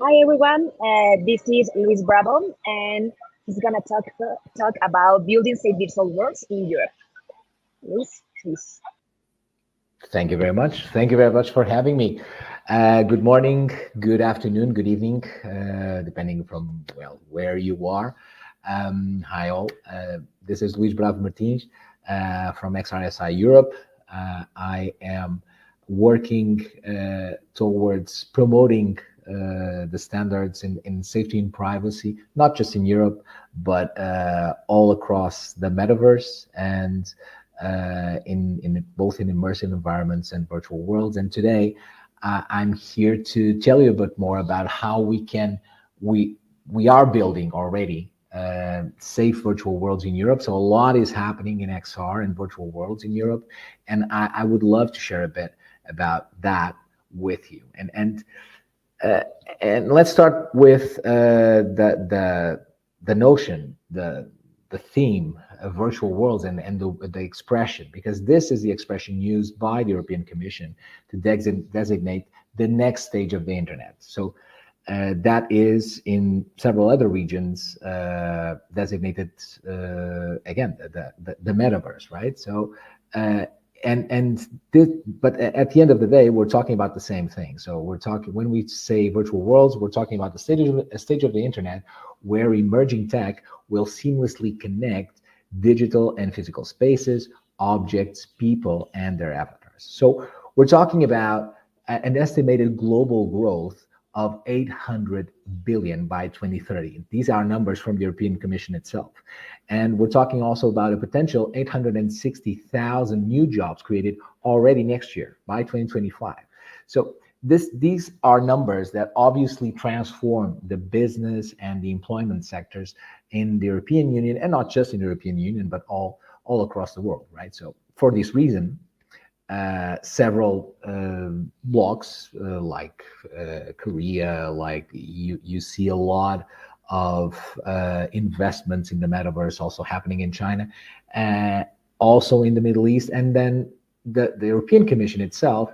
Hi everyone, this is Luis Bravo, and he's gonna talk about building safe digital worlds in Europe. Luis, please. Thank you very much. Thank you very much for having me. Good morning, good afternoon, good evening, depending from where you are. Hi all. This is Luis Bravo Martins from XRSI Europe. I am working towards promoting the standards in safety and privacy, not just in Europe, but all across the metaverse and in both in immersive environments and virtual worlds. And today, I'm here to tell you a bit more about how we are building already safe virtual worlds in Europe. So a lot is happening in XR and virtual worlds in Europe, and I would love to share a bit about that with you. And let's start with the notion, the theme of virtual worlds and the expression, because this is the expression used by the European Commission to designate the next stage of the internet. So that is in several other regions designated again the metaverse, right? So but at the end of the day, we're talking about the same thing. So we're talking, when we say virtual worlds, we're talking about the stage of the internet where emerging tech will seamlessly connect digital and physical spaces, objects, people, and their avatars. So we're talking about an estimated global growth of 800 billion by 2030. These are numbers from the European Commission itself. And we're talking also about a potential 860,000 new jobs created already next year by 2025. So these are numbers that obviously transform the business and the employment sectors in the European Union, and not just in the European Union, but all across the world, right? So for this reason, several blocks like Korea, like you see a lot of investments in the metaverse also happening in China, also in the Middle East, and then the European Commission itself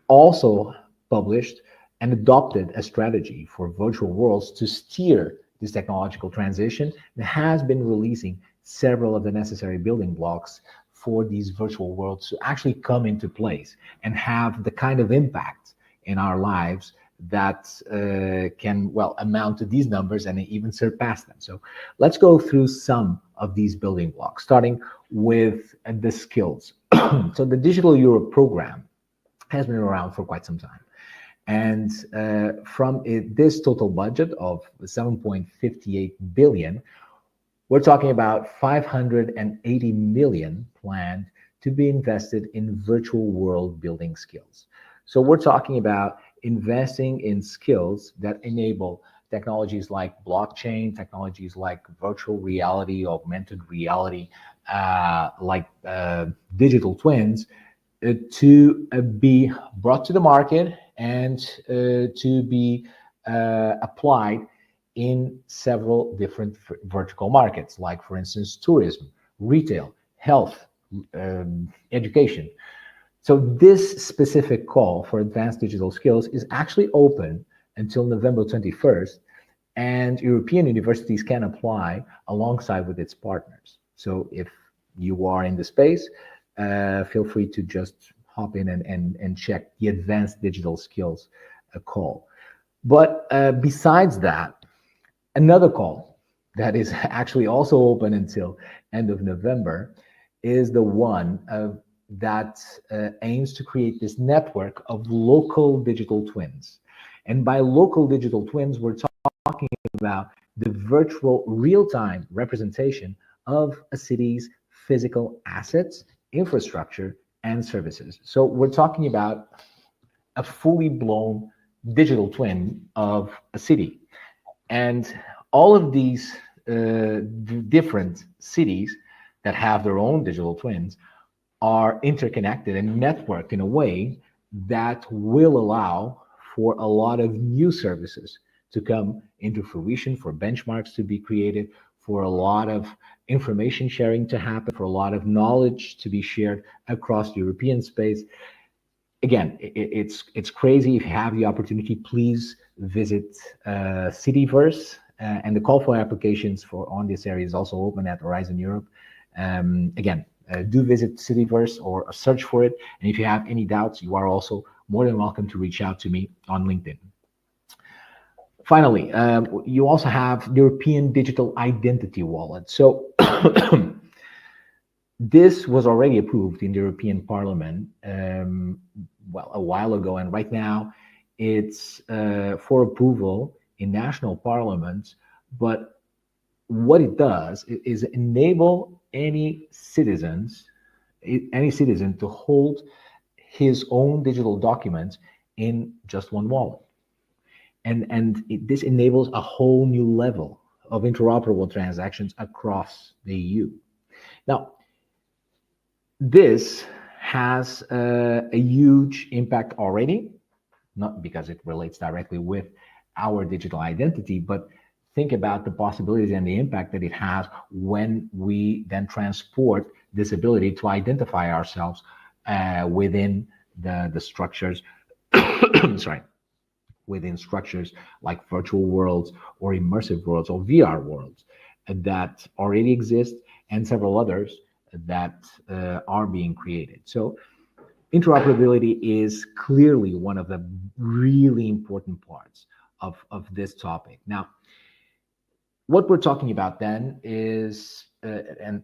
also published and adopted a strategy for virtual worlds to steer this technological transition, and has been releasing several of the necessary building blocks for these virtual worlds to actually come into place and have the kind of impact in our lives that can, amount to these numbers and even surpass them. So let's go through some of these building blocks, starting with the skills. So the Digital Europe program has been around for quite some time. And from this total budget of 7.58 billion, we're talking about 580 million planned to be invested in virtual world building skills. So we're talking about investing in skills that enable technologies like blockchain, technologies like virtual reality, augmented reality, digital twins, to be brought to the market and to be applied in several different vertical markets, like, for instance, tourism, retail, health, education. So this specific call for advanced digital skills is actually open until November 21st, and European universities can apply alongside with its partners. So if you are in the space, feel free to just hop in and check the advanced digital skills call. But besides that, another call that is actually also open until end of November is the one that aims to create this network of local digital twins. And by local digital twins, we're talking about the virtual real-time representation of a city's physical assets, infrastructure, and services. So we're talking about a fully blown digital twin of a city. And all of these different cities that have their own digital twins are interconnected and networked in a way that will allow for a lot of new services to come into fruition, for benchmarks to be created, for a lot of information sharing to happen, for a lot of knowledge to be shared across the European space. Again, it's crazy. If you have the opportunity, please visit Cityverse, and the call for applications for on this area is also open at Horizon Europe. Again, do visit Cityverse or search for it. And if you have any doubts, you are also more than welcome to reach out to me on LinkedIn. Finally, you also have European Digital Identity Wallet. So this was already approved in the European Parliament, a while ago, and right now it's for approval in national parliaments. But what it does is enable any citizen to hold his own digital documents in just one wallet. This enables a whole new level of interoperable transactions across the EU. Now, this has a huge impact already, not because it relates directly with our digital identity, but think about the possibilities and the impact that it has when we then transport this ability to identify ourselves within the structures, sorry, within structures like virtual worlds or immersive worlds or VR worlds that already exist, and several others that are being created. So interoperability is clearly one of the really important parts of this topic. Now, what we're talking about then is, and